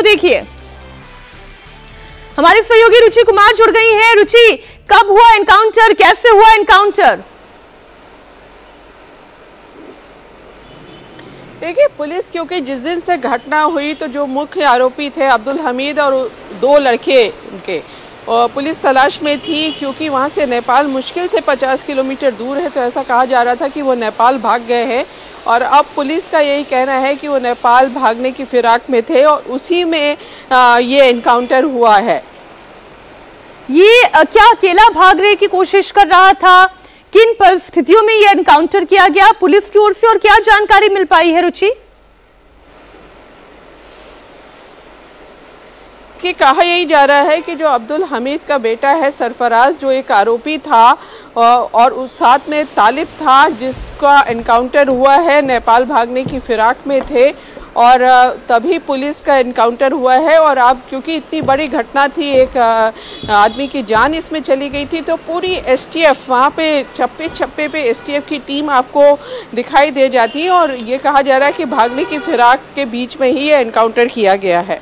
देखिए, हमारे सहयोगी रुचि कुमार जुड़ गई हैं। रुचि, कब हुआ एनकाउंटर, कैसे हुआ एनकाउंटर? देखिए, पुलिस क्योंकि जिस दिन से घटना हुई तो जो मुख्य आरोपी थे अब्दुल हमीद और 2 लड़के उनके, और पुलिस तलाश में थी क्योंकि वहां से नेपाल मुश्किल से 50 किलोमीटर दूर है। तो ऐसा कहा जा रहा था कि वो नेपाल भाग गए हैं और अब पुलिस का यही कहना है कि वो नेपाल भागने की फिराक में थे और उसी में ये एनकाउंटर हुआ है। ये क्या अकेला भागने की कोशिश कर रहा था? किन परिस्थितियों में ये एनकाउंटर किया गया पुलिस की ओर से और क्या जानकारी मिल पाई है रुचि? कि कहा यही जा रहा है कि जो अब्दुल हमीद का बेटा है सरफराज, जो एक आरोपी था और उस साथ में तालिब था जिसका एनकाउंटर हुआ है, नेपाल भागने की फिराक में थे और तभी पुलिस का एनकाउंटर हुआ है। और अब क्योंकि इतनी बड़ी घटना थी, एक आदमी की जान इसमें चली गई थी, तो पूरी एसटीएफ वहाँ पे छप्पे छप्पे पे एसटीएफ की टीम आपको दिखाई दे जाती है और ये कहा जा रहा है कि भागने की फिराक के बीच में ही ये एनकाउंटर किया गया है।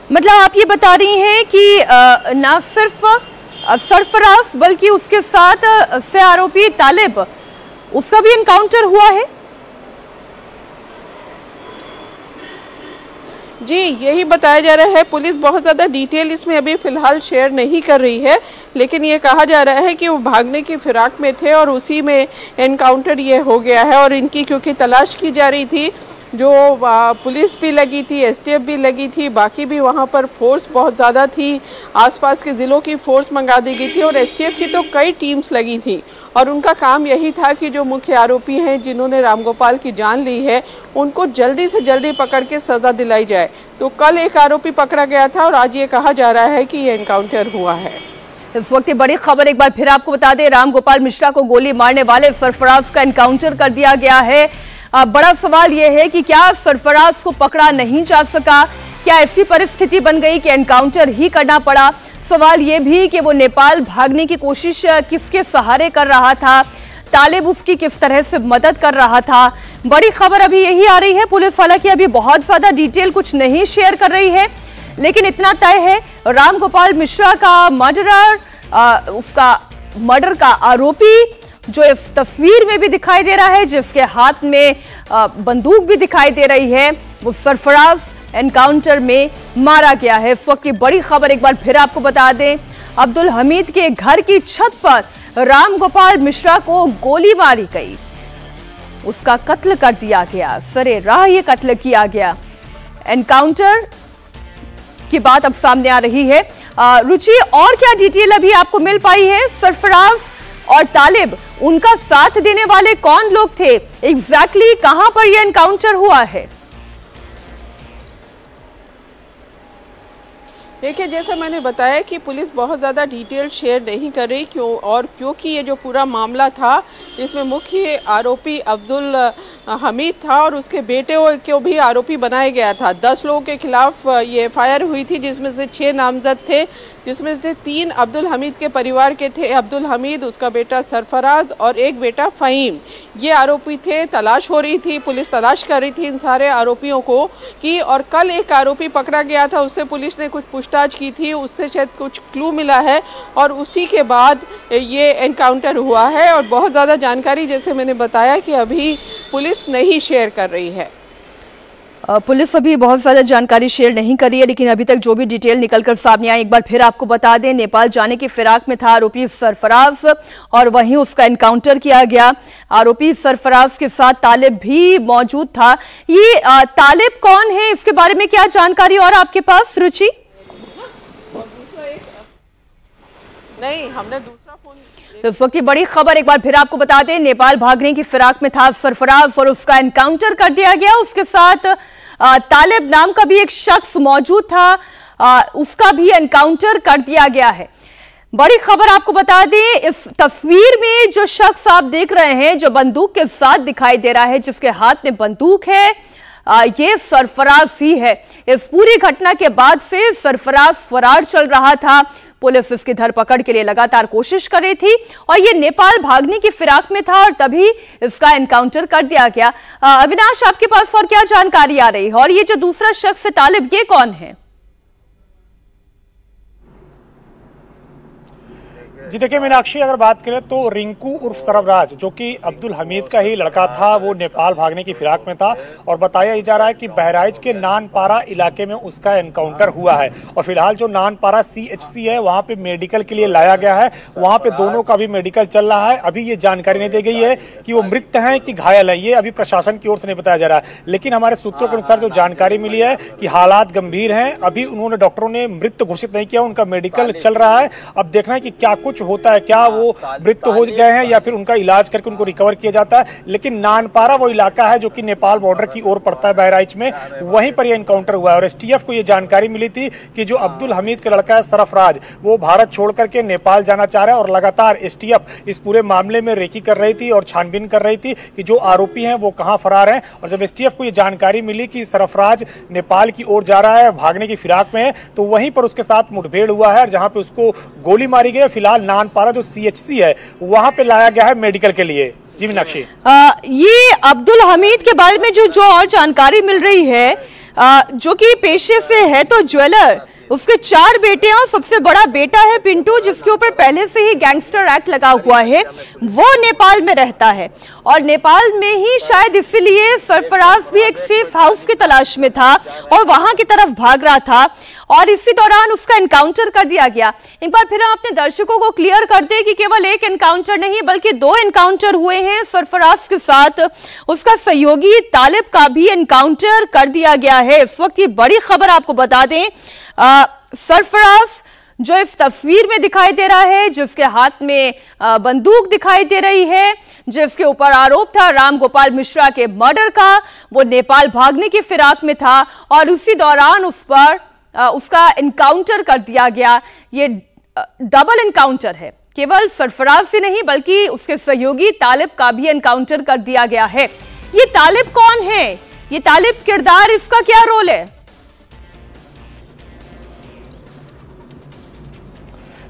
मतलब आप ये बता रही हैं कि ना सिर्फ सरफराज बल्कि उसके साथ से आरोपी तालिब, उसका भी एनकाउंटर हुआ है? जी, यही बताया जा रहा है। पुलिस बहुत ज़्यादा डिटेल इसमें अभी फ़िलहाल शेयर नहीं कर रही है, लेकिन ये कहा जा रहा है कि वो भागने की फिराक में थे और उसी में एनकाउंटर ये हो गया है। और इनकी क्योंकि तलाश की जा रही थी, जो पुलिस भी लगी थी, एसटीएफ भी लगी थी, बाकी भी वहाँ पर फोर्स बहुत ज़्यादा थी, आसपास के ज़िलों की फोर्स मंगा दी गई थी और एसटीएफ की तो कई टीम्स लगी थी और उनका काम यही था कि जो मुख्य आरोपी हैं जिन्होंने रामगोपाल की जान ली है, उनको जल्दी से जल्दी पकड़ के सज़ा दिलाई जाए। तो कल एक आरोपी पकड़ा गया था और आज ये कहा जा रहा है कि ये एनकाउंटर हुआ है। इस वक्त बड़ी खबर एक बार फिर आपको बता दें, रामगोपाल मिश्रा को गोली मारने वाले सरफराज का एनकाउंटर कर दिया गया है। बड़ा सवाल यह है कि क्या सरफराज को पकड़ा नहीं जा सका? क्या ऐसी परिस्थिति बन गई कि एनकाउंटर ही करना पड़ा? सवाल यह भी कि वो नेपाल भागने की कोशिश किसके सहारे कर रहा था, तालिब उसकी किस तरह से मदद कर रहा था। बड़ी खबर अभी यही आ रही है। पुलिस हालांकि अभी बहुत ज्यादा डिटेल कुछ नहीं शेयर कर रही है, लेकिन इतना तय है रामगोपाल मिश्रा का मर्डरर, उसका मर्डर का आरोपी जो इस तस्वीर में भी दिखाई दे रहा है, जिसके हाथ में बंदूक भी दिखाई दे रही है, वो सरफराज एनकाउंटर में मारा गया है। इस वक्त की बड़ी खबर एक बार फिर आपको बता दें, अब्दुल हमीद के घर की छत पर रामगोपाल मिश्रा को गोली मारी गई, उसका कत्ल कर दिया गया, सरेराह ये कत्ल किया गया। एनकाउंटर की बात अब सामने आ रही है। रुचि, और क्या डिटेल अभी आपको मिल पाई है? सरफराज और तालिब, उनका साथ देने वाले कौन लोग थे? एग्जैक्टली कहां पर यह एनकाउंटर हुआ है? देखिए, जैसा मैंने बताया कि पुलिस बहुत ज़्यादा डिटेल शेयर नहीं कर रही, क्योंकि ये जो पूरा मामला था इसमें मुख्य आरोपी अब्दुल हमीद था और उसके बेटे को भी आरोपी बनाया गया था। 10 लोगों के खिलाफ ये एफआईआर हुई थी, जिसमें से 6 नामजद थे, जिसमें से 3 अब्दुल हमीद के परिवार के थे। अब्दुल हमीद, उसका बेटा सरफराज और एक बेटा फ़हीम, ये आरोपी थे। तलाश हो रही थी, पुलिस तलाश कर रही थी इन सारे आरोपियों को की, और कल एक आरोपी पकड़ा गया था, उससे पुलिस ने कुछ पूछताछ की थी, उससे शायद कुछ क्लू मिला है और उसी के बाद ये एनकाउंटर हुआ है। और बहुत ज़्यादा जानकारी, जैसे मैंने बताया, कि अभी पुलिस नहीं शेयर कर रही है। पुलिस अभी बहुत ज्यादा जानकारी शेयर नहीं कर रही है, लेकिन अभी तक जो भी डिटेल निकलकर सामने आई एक बार फिर आपको बता दें, नेपाल जाने की फिराक में था आरोपी सरफराज और वहीं उसका एनकाउंटर किया गया। आरोपी सरफराज के साथ तालिब भी मौजूद था। ये तालिब कौन है, इसके बारे में क्या जानकारी और आपके पास रुचि? नहीं, हमने दूसरा फोन। इस वक्त की बड़ी खबर एक बार फिर आपको बता दें, नेपाल भागने की फिराक में था सरफराज और उसका एनकाउंटर कर दिया गया। उसके साथ तालिब नाम का भी एक शख्स मौजूद था, उसका भी एनकाउंटर कर दिया गया है। बड़ी खबर आपको बता दें, इस तस्वीर में जो शख्स आप देख रहे हैं, जो बंदूक के साथ दिखाई दे रहा है, जिसके हाथ में बंदूक है, ये सरफराज ही है। इस पूरी घटना के बाद से सरफराज फरार चल रहा था। पुलिस इसकी धरपकड़ के लिए लगातार कोशिश कर रही थी और ये नेपाल भागने की फिराक में था और तभी इसका एनकाउंटर कर दिया गया। अविनाश, आपके पास और क्या जानकारी आ रही है? और ये जो दूसरा शख्स है तालिब, ये कौन है? जी देखिए मीनाक्षी, अगर बात करें तो रिंकू उर्फ सरफराज जो कि अब्दुल हमीद का ही लड़का था, वो नेपाल भागने की फिराक में था और बताया जा रहा है कि बहराइच के नानपारा इलाके में उसका एनकाउंटर हुआ है और फिलहाल जो नानपारा CHC है वहां पे मेडिकल के लिए लाया गया है। वहां पे दोनों का भी मेडिकल चल रहा है। अभी ये जानकारी नहीं दी गई है कि वो मृत हैं कि घायल है, ये अभी प्रशासन की ओर से नहीं बताया जा रहा है। लेकिन हमारे सूत्रों के अनुसार जो जानकारी मिली है कि हालात गंभीर हैं। अभी उन्होंने, डॉक्टरों ने मृत घोषित नहीं किया, उनका मेडिकल चल रहा है। अब देखना है कि क्या कुछ होता है, क्या वो मृत हो गए हैं या फिर उनका इलाज करके उनको रिकवर किया जाता है। लेकिन नानपारा वो इलाका है जो कि नेपाल बॉर्डर की ओर पड़ता है बहराइच में, वहीं पर यह एनकाउंटर हुआ है। और STF को यह जानकारी मिली थी कि जो अब्दुल हमीद का लड़का है सरफराज, वो भारत छोड़ करके नेपाल जाना चाह रहा है और लगातार STF इस पूरे मामले में रेकी कर रही थी और छानबीन कर रही थी कि जो आरोपी हैं वो कहां फरार हैं। और जब STF को यह जानकारी मिली कि सरफराज नेपाल की ओर जा रहा है, भागने की फिराक में है, तो वहीं पर उसके साथ मुठभेड़ हुआ है जहां पे उसको गोली मारी गई। फिलहाल नानपारा जो CHC है वहां पे लाया गया है मेडिकल के लिए। जी मीनाक्षी, ये अब्दुल हमीद के बारे में जो और जानकारी मिल रही है, जो कि पेशे से है तो ज्वेलर, उसके 4 बेटे हैं और सबसे बड़ा बेटा है पिंटू, जिसके ऊपर पहले से ही गैंगस्टर एक्ट लगा हुआ है। वो नेपाल में रहता है और नेपाल में ही शायद इसीलिए सरफराज भी एक सेफ हाउस की तलाश में था और वहां की तरफ भाग रहा था और इसी दौरान उसका एनकाउंटर कर दिया गया। एक बार फिर हम अपने दर्शकों को क्लियर कर दें कि केवल एक एनकाउंटर नहीं बल्कि 2 एनकाउंटर हुए हैं सरफराज के साथ। उसका सहयोगी तालिब का भी एनकाउंटर कर दिया गया है। इस वक्त की बड़ी खबर आपको बता दें, सरफराज जो इस तस्वीर में दिखाई दे रहा है, जिसके हाथ में बंदूक दिखाई दे रही है, जिसके ऊपर आरोप था रामगोपाल मिश्रा के मर्डर का, वो नेपाल भागने की फिराक में था और उसी दौरान उस पर उसका एनकाउंटर कर दिया गया। ये डबल एनकाउंटर है, केवल सरफराज से नहीं बल्कि उसके सहयोगी तालिब का भी एनकाउंटर कर दिया गया है। ये तालिब कौन है? ये तालिब किरदार, इसका क्या रोल है?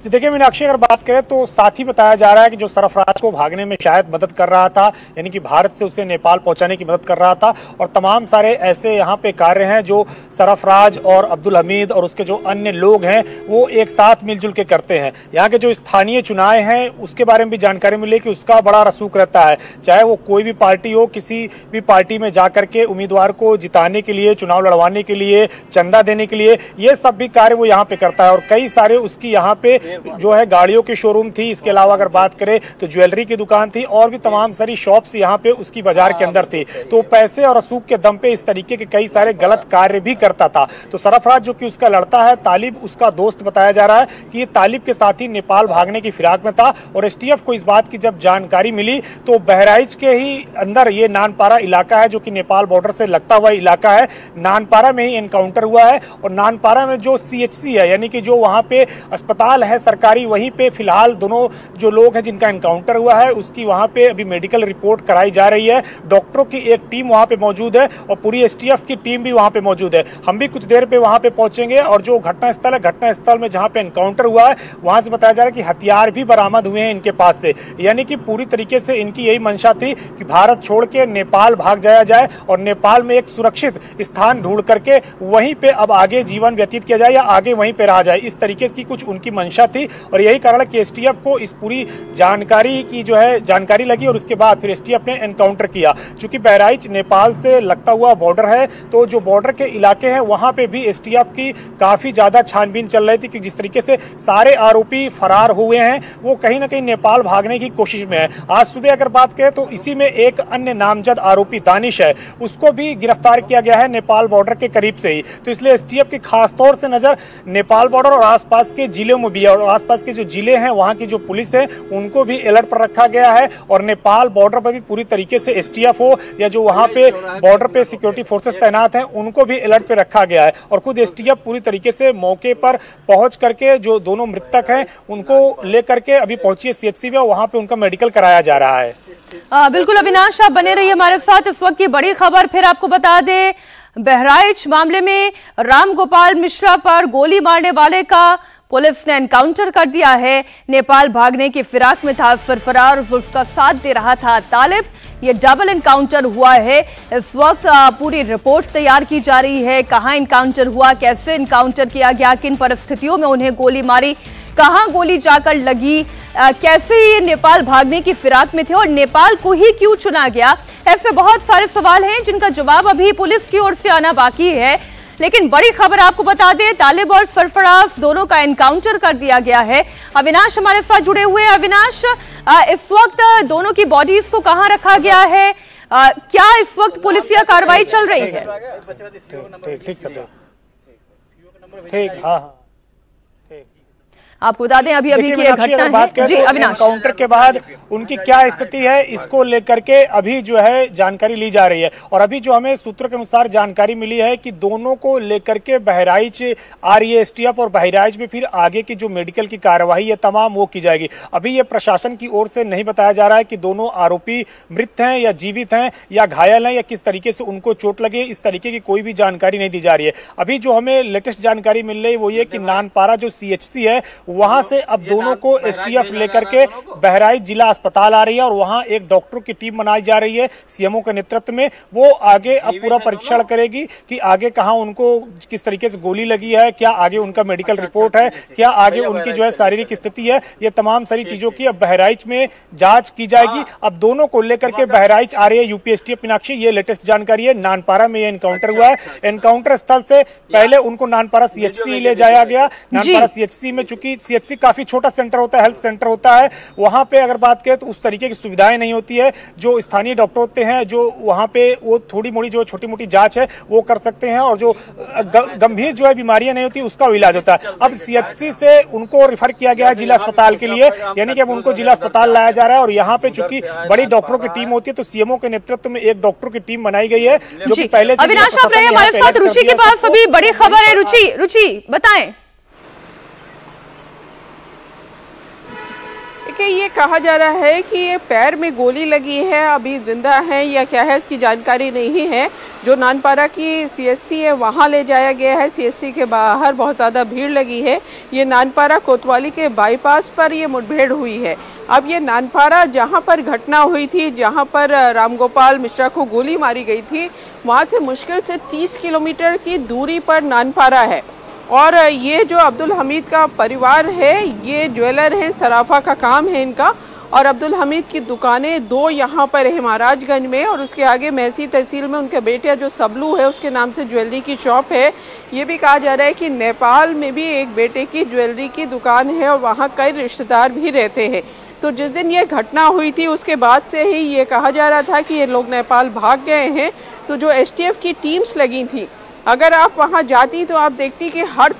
जी देखिए मीनाक्षी, अगर बात करें तो साथ ही बताया जा रहा है कि जो सरफराज को भागने में शायद मदद कर रहा था, यानी कि भारत से उसे नेपाल पहुंचाने की मदद कर रहा था। और तमाम सारे ऐसे यहाँ पे कार्य हैं जो सरफराज और अब्दुल हमीद और उसके जो अन्य लोग हैं वो एक साथ मिलजुल के करते हैं। यहाँ के जो स्थानीय चुनाव हैं उसके बारे में भी जानकारी मिली कि उसका बड़ा रसूख रहता है। चाहे वो कोई भी पार्टी हो, किसी भी पार्टी में जाकर के उम्मीदवार को जिताने के लिए, चुनाव लड़वाने के लिए, चंदा देने के लिए, ये सब भी कार्य वो यहाँ पे करता है। और कई सारे उसकी यहाँ पे जो है गाड़ियों की शोरूम थी, इसके अलावा अगर बात करें तो ज्वेलरी की दुकान थी और भी तमाम सारी शॉप्स यहाँ पे उसकी बाजार के अंदर थी। तो पैसे और रसूख के दम पे इस तरीके के कई सारे गलत कार्य भी करता था। तो सरफराज जो कि उसका लड़ता है, तालिब उसका दोस्त बताया जा रहा है कि ये तालिब के साथ ही नेपाल भागने की फिराक में था। और STF को इस बात की जब जानकारी मिली तो बहराइच के ही अंदर ये नानपारा इलाका है जो कि नेपाल बॉर्डर से लगता हुआ इलाका है, नानपारा में ही एनकाउंटर हुआ है। और नानपारा में जो CHC है, यानी कि जो वहां पे अस्पताल है सरकारी, वहीं पे फिलहाल दोनों जो लोग हैं जिनका एनकाउंटर हुआ है उसकी वहां पे अभी मेडिकल रिपोर्ट कराई जा रही है। डॉक्टरों की एक टीम वहां पे मौजूद है और पूरी STF की टीम भी वहां पे मौजूद है। हम भी कुछ देर पे वहां पे पहुंचेंगे और जो घटनास्थल है, घटनास्थल में जहां पे एनकाउंटर हुआ है वहां से बताया जा रहा है कि हथियार भी बरामद हुए हैं इनके पास से। यानी कि पूरी तरीके से इनकी यही मंशा थी कि भारत छोड़ के नेपाल भाग जाया जाए और नेपाल में एक सुरक्षित स्थान ढूंढ करके वहीं पे अब आगे जीवन व्यतीत किया जाए या आगे वहीं पे रहा जाए। इस तरीके की कुछ उनकी मंशा थी और यही कारण है कि STF को इस पूरी जानकारी की जो है जानकारी लगी और उसके बाद फिर STF ने एनकाउंटर किया। चूंकि बहराइच नेपाल से लगता हुआ बॉर्डर है, तो जो बॉर्डर के इलाके हैं वहां पे भी STF की काफी ज्यादा छानबीन चल रही थी कि जिस तरीके से सारे आरोपी फरार हुए हैं वो कहीं ना कहीं नेपाल भागने की कोशिश में है। आज सुबह अगर बात करें तो इसी में एक अन्य नामजद आरोपी दानिश है, उसको भी गिरफ्तार किया गया है नेपाल बॉर्डर के करीब से ही। तो इसलिए STF की खास तौर से नजर नेपाल बॉर्डर और आसपास के जिलों में भी है और आसपास के जो जिले हैं वहां की जो पुलिस है उनको भी अलर्ट पर रखा गया है। और नेपाल बॉर्डर पर भी पूरी तरीके से STF हो या जो वहां पे बॉर्डर पे सिक्योरिटी फोर्सेस तैनात हैं उनको भी अलर्ट पे रखा गया है। और खुद STF पूरी तरीके से मौके पर पहुंच करके जो दोनों मृतक हैं उनको लेकर के अभी पहुंची है CHC में, वहां पे उनका मेडिकल कराया जा रहा है। बिल्कुल अविनाश, आप बने रहिए हमारे साथ। इस वक्त की बड़ी खबर फिर आपको बता दें, बहराइच मामले में रामगोपाल मिश्रा पर गोली मारने वाले का पुलिस ने एनकाउंटर कर दिया है। नेपाल भागने की फिराक में था सरफराज, उसका साथ दे रहा था तालिब। ये डबल एनकाउंटर हुआ है। इस वक्त पूरी रिपोर्ट तैयार की जा रही है, कहां एनकाउंटर हुआ, कैसे एनकाउंटर किया गया, किन परिस्थितियों में उन्हें गोली मारी, कहां गोली जाकर लगी, कैसे ये नेपाल भागने की फिराक में थे और नेपाल को ही क्यों चुना गया? ऐसे बहुत सारे सवाल हैं जिनका जवाब अभी पुलिस की ओर से आना बाकी है। लेकिन बड़ी खबर आपको बता दें, तालिब और सरफराज दोनों का एनकाउंटर कर दिया गया है। अविनाश हमारे साथ जुड़े हुए हैं। अविनाश, इस वक्त दोनों की बॉडीज को कहां रखा गया है? क्या इस वक्त पुलिसिया कार्रवाई चल रही है? ठीक, हाँ। आपको बता दें अभी की घटना है। जी अविनाश, एनकाउंटर के बाद उनकी क्या स्थिति है, इसको लेकर के अभी जो है जानकारी ली जा रही है। और अभी जो हमें सूत्रों के अनुसार जानकारी मिली है कि दोनों को लेकर के बहराइच आ रही है एसटीएफ, और बहराइच में फिर आगे की जो मेडिकल की कार्यवाही है तमाम वो की जाएगी। अभी ये प्रशासन की ओर से नहीं बताया जा रहा है कि दोनों आरोपी मृत हैं या जीवित हैं या घायल हैं या किस तरीके से उनको चोट लगे, इस तरीके की कोई भी जानकारी नहीं दी जा रही है। अभी जो हमें लेटेस्ट जानकारी मिल रही है वो ये कि नानपारा जो सीएचसी है वहां से अब दोनों को एसटीएफ लेकर के बहराइच जिला अस्पताल आ रही है और वहां एक डॉक्टरों की टीम बनाई जा रही है सीएमओ के नेतृत्व में। वो आगे अब पूरा परीक्षण करेगी कि आगे कहां उनको किस तरीके से गोली लगी है, क्या आगे उनका मेडिकल रिपोर्ट है, क्या आगे उनकी जो है शारीरिक स्थिति है, ये तमाम सारी चीजों की अब बहराइच में जांच की जाएगी। अब दोनों को लेकर के बहराइच आ रही है यूपी एसटीएफ। मीनाक्षी, ये लेटेस्ट जानकारी है। नानपारा में ये एनकाउंटर हुआ है। एनकाउंटर स्थल से पहले उनको नानपारा सीएचसी ले जाया गया। नानपारा सीएचसी में चूंकि सीएचसी काफी छोटा सेंटर होता है, हेल्थ सेंटर होता है, वहां पे अगर बात करें तो उस तरीके की सुविधाएं नहीं होती है। जो स्थानीय डॉक्टर होते हैं जो वहां पे वो थोड़ी मोड़ी जो छोटी मोटी जांच है वो कर सकते हैं, और जो गंभीर जो है बीमारियां नहीं होती उसका इलाज होता है। अब सीएचसी से उनको रिफर किया गया है जिला अस्पताल के लिए, यानी कि अब उनको जिला अस्पताल लाया जा रहा है। और यहाँ पे चूंकि बड़ी डॉक्टरों की टीम होती है तो सीएमओ के नेतृत्व में एक डॉक्टर की टीम बनाई गई है जो कि पहले से। अविनाश, आप रहे हमारे साथ रुचि के पास अभी बड़ी खबर है। रुचि बताएं। ये कहा जा रहा है कि ये पैर में गोली लगी है, अभी जिंदा है या क्या है इसकी जानकारी नहीं है। जो नानपारा की सीएचसी है वहां ले जाया गया है। सीएचसी के बाहर बहुत ज़्यादा भीड़ लगी है। ये नानपारा कोतवाली के बाईपास पर ये मुठभेड़ हुई है। अब ये नानपारा जहां पर घटना हुई थी, जहां पर रामगोपाल मिश्रा को गोली मारी गई थी, वहां से मुश्किल से 30 किलोमीटर की दूरी पर नानपारा है। और ये जो अब्दुल हमीद का परिवार है, ये ज्वेलर हैं, सराफा का काम है इनका। और अब्दुल हमीद की दुकानें दो यहाँ पर है महाराजगंज में, और उसके आगे महसी तहसील में उनके बेटे जो सबलू है उसके नाम से ज्वेलरी की शॉप है। ये भी कहा जा रहा है कि नेपाल में भी एक बेटे की ज्वेलरी की दुकान है और वहाँ कई रिश्तेदार भी रहते हैं। तो जिस दिन ये घटना हुई थी उसके बाद से ही ये कहा जा रहा था कि ये लोग नेपाल भाग गए हैं। तो जो एसटीएफ की टीम्स लगी थी, अगर आप वहां जाती तो आप देखती कि हर